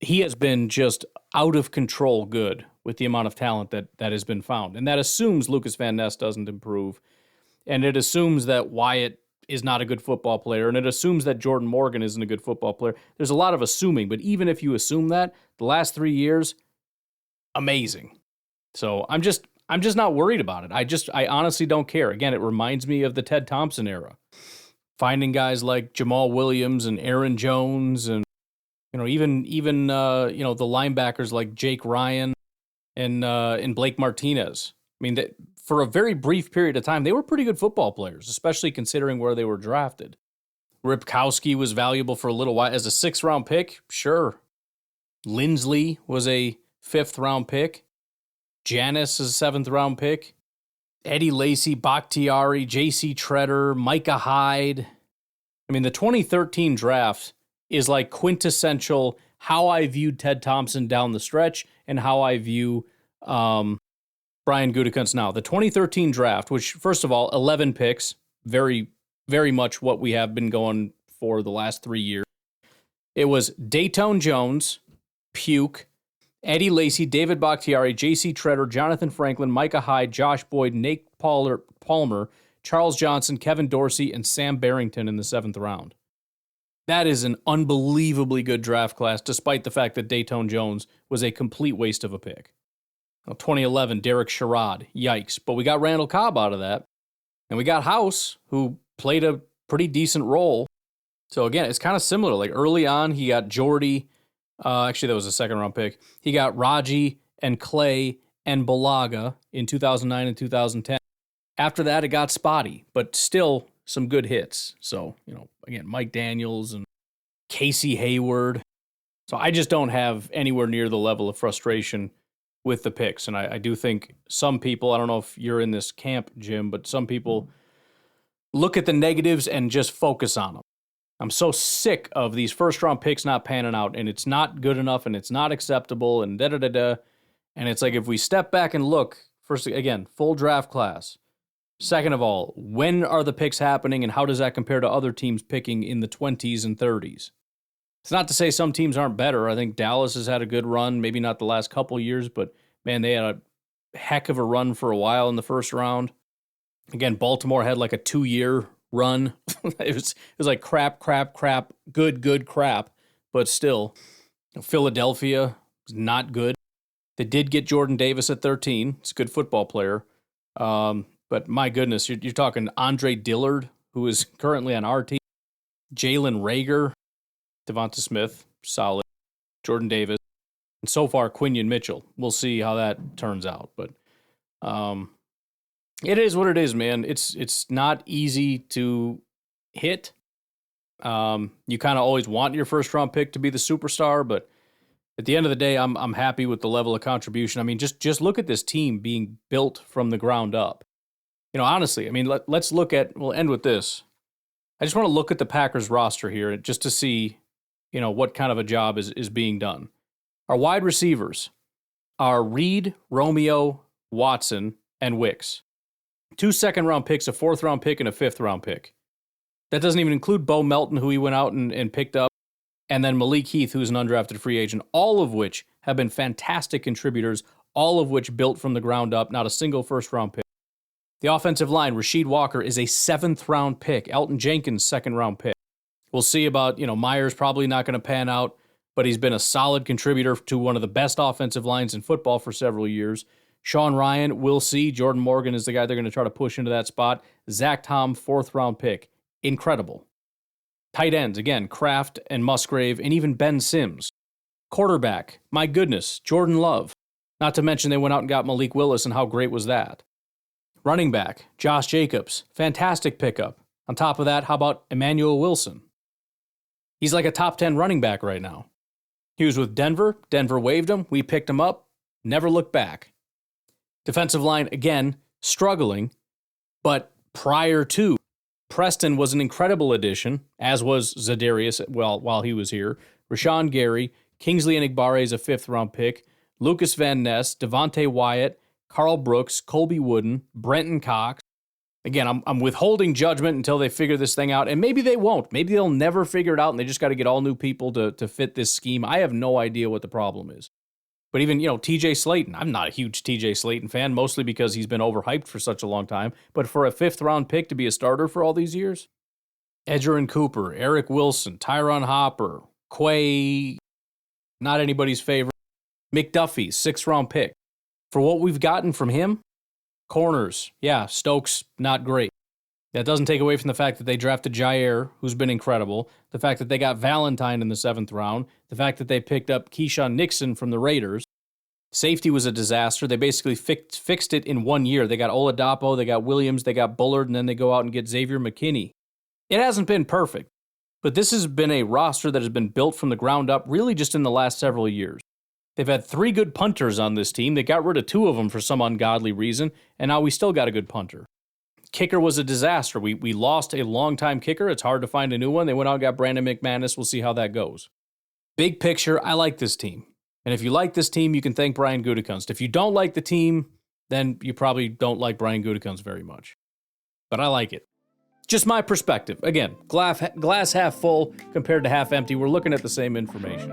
he has been just out of control good with the amount of talent that has been found. And that assumes Lucas Van Ness doesn't improve. And it assumes that Wyatt is not a good football player. And it assumes that Jordan Morgan isn't a good football player. There's a lot of assuming. But even if you assume that, the last 3 years, amazing. So I'm just not worried about it. I honestly don't care. Again, it reminds me of the Ted Thompson era. Finding guys like Jamal Williams and Aaron Jones and even the linebackers like Jake Ryan and Blake Martinez. For a very brief period of time, they were pretty good football players, especially considering where they were drafted. Ripkowski was valuable for a little while as a 6th-round pick, sure. Lindsley was a 5th-round pick. Janis is a 7th-round pick. Eddie Lacy, Bakhtiari, J.C. Treader, Micah Hyde. The 2013 draft is like quintessential how I viewed Ted Thompson down the stretch and how I view Brian Gutekunst now. The 2013 draft, which, first of all, 11 picks, very, very much what we have been going for the last 3 years. It was Dayton Jones, Puke, Eddie Lacy, David Bakhtiari, J.C. Treader, Jonathan Franklin, Micah Hyde, Josh Boyd, Nate Palmer, Charles Johnson, Kevin Dorsey, and Sam Barrington in the 7th round. That is an unbelievably good draft class, despite the fact that Dayton Jones was a complete waste of a pick. 2011, Derek Sherrod, yikes. But we got Randall Cobb out of that. And we got House, who played a pretty decent role. So again, it's kind of similar. Like early on, he got Jordy. Actually, that was a 2nd-round pick. He got Raji and Clay and Balaga in 2009 and 2010. After that, it got spotty, but still some good hits. So, again, Mike Daniels and Casey Hayward. So I just don't have anywhere near the level of frustration with the picks. And I do think some people, I don't know if you're in this camp, Jim, but some people look at the negatives and just focus on them. I'm so sick of these first-round picks not panning out, and it's not good enough, and it's not acceptable, and da-da-da-da. And it's like if we step back and look, first, again, full draft class. Second of all, when are the picks happening, and how does that compare to other teams picking in the 20s and 30s? It's not to say some teams aren't better. I think Dallas has had a good run, maybe not the last couple years, but, man, they had a heck of a run for a while in the first round. Again, Baltimore had like a 2-year run. It was like crap, good, crap, but still, Philadelphia was not good. They did get Jordan Davis at 13. He's a good football player. But my goodness, you're talking Andre Dillard, who is currently on our team, Jalen Rager, Devonta Smith, solid, Jordan Davis, and so far Quinion Mitchell. We'll see how that turns out. But it is what it is, man. It's not easy to hit. You kind of always want your first round pick to be the superstar, but at the end of the day, I'm happy with the level of contribution. I mean, just look at this team being built from the ground up. You know, honestly, I mean, let's look at, we'll end with this. I just want to look at the Packers roster here just to see, you know, what kind of a job is being done. Our wide receivers are Reed, Romeo, Watson, and Wicks. 2 second-round picks, a 4th-round pick, and a 5th-round pick. That doesn't even include Bo Melton, who he went out and picked up, and then Malik Heath, who's an undrafted free agent, all of which have been fantastic contributors, all of which built from the ground up, not a single first-round pick. The offensive line, Rasheed Walker, is a 7th-round pick. Elton Jenkins, 2nd-round pick. We'll see about, Myers probably not going to pan out, but he's been a solid contributor to one of the best offensive lines in football for several years. Sean Ryan, we'll see. Jordan Morgan is the guy they're going to try to push into that spot. Zach Tom, 4th-round pick. Incredible. Tight ends, again, Kraft and Musgrave, and even Ben Sims. Quarterback, my goodness, Jordan Love. Not to mention they went out and got Malik Willis, and how great was that? Running back, Josh Jacobs. Fantastic pickup. On top of that, how about Emmanuel Wilson? He's like a top 10 running back right now. He was with Denver. Denver waived him. We picked him up. Never looked back. Defensive line, again, struggling. But prior to, Preston was an incredible addition, as was Zadarius while he was here. Rashawn Gary, Kingsley Enagbare is a 5th-round pick. Lucas Van Ness, Devontae Wyatt, Carl Brooks, Colby Wooden, Brenton Cox. Again, I'm withholding judgment until they figure this thing out, and maybe they won't. Maybe they'll never figure it out, and they just got to get all new people to fit this scheme. I have no idea what the problem is. But even, TJ Slayton, I'm not a huge TJ Slayton fan, mostly because he's been overhyped for such a long time. But for a 5th-round pick to be a starter for all these years? Edgerrin Cooper, Eric Wilson, Tyron Hopper, Quay, not anybody's favorite. McDuffie, 6th-round pick. For what we've gotten from him, corners, yeah, Stokes, not great. That doesn't take away from the fact that they drafted Jair, who's been incredible, the fact that they got Valentine in the 7th round, the fact that they picked up Keyshawn Nixon from the Raiders. Safety was a disaster. They basically fixed it in 1 year. They got Oladapo, they got Williams, they got Bullard, and then they go out and get Xavier McKinney. It hasn't been perfect, but this has been a roster that has been built from the ground up really just in the last several years. They've had 3 good punters on this team. They got rid of 2 of them for some ungodly reason, and now we still got a good punter. Kicker was a disaster. We lost a long-time kicker. It's hard to find a new one. They went out and got Brandon McManus. We'll see how that goes. Big picture, I like this team. And if you like this team, you can thank Brian Gutekunst. If you don't like the team, then you probably don't like Brian Gutekunst very much. But I like it. Just my perspective. Again, glass half full compared to half empty. We're looking at the same information.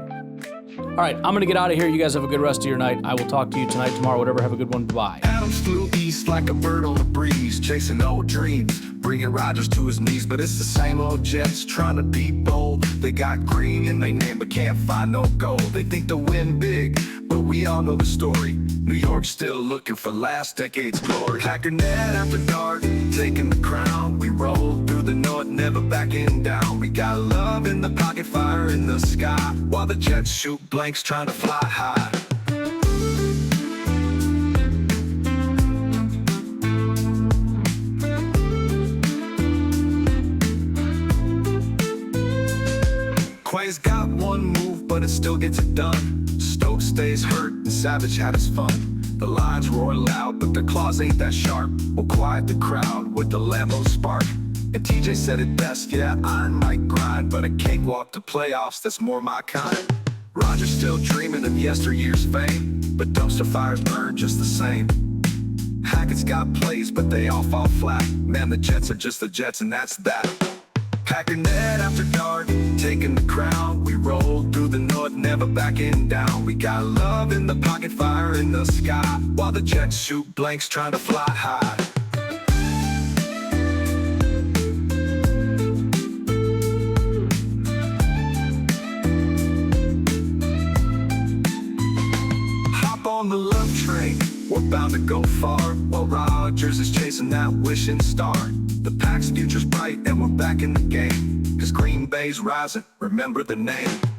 All right, I'm going to get out of here. You guys have a good rest of your night. I will talk to you tonight, tomorrow, whatever. Have a good one. Bye. Adams flew east like a bird on the breeze, chasing old dreams, bringing Rodgers to his knees. But it's the same old Jets trying to be bold. They got green in their name but can't find no gold. They think they'll win big, but we all know the story. New York's still looking for last decade's glory. Packernet After Dark, taking the crown. We roll through the north, never backing down. We got love in the pocket, fire in the sky, while the Jets shoot blanks trying to fly high. Quay's got one move, but it still gets it done. Stokes stays hurt, and Savage had his fun. The lines roar loud, but their claws ain't that sharp. We'll quiet the crowd with the Lambo spark. And TJ said it best, yeah, iron might grind, but a cakewalk to playoffs, that's more my kind. Rodgers still dreaming of yesteryear's fame, but dumpster fires burn just the same. Hackett's got plays, but they all fall flat. Man, the Jets are just the Jets, and that's that. Packernet After Dark, taking the crown. We roll through the north, never backing down. We got love in the pocket, fire in the sky, while the Jets shoot blanks trying to fly high. Hop on the love train, team, we're bound to go far, while Rodgers is chasing that wishing star. The Pack's future's bright and we're back in the game, 'cause Green Bay's rising, remember the name.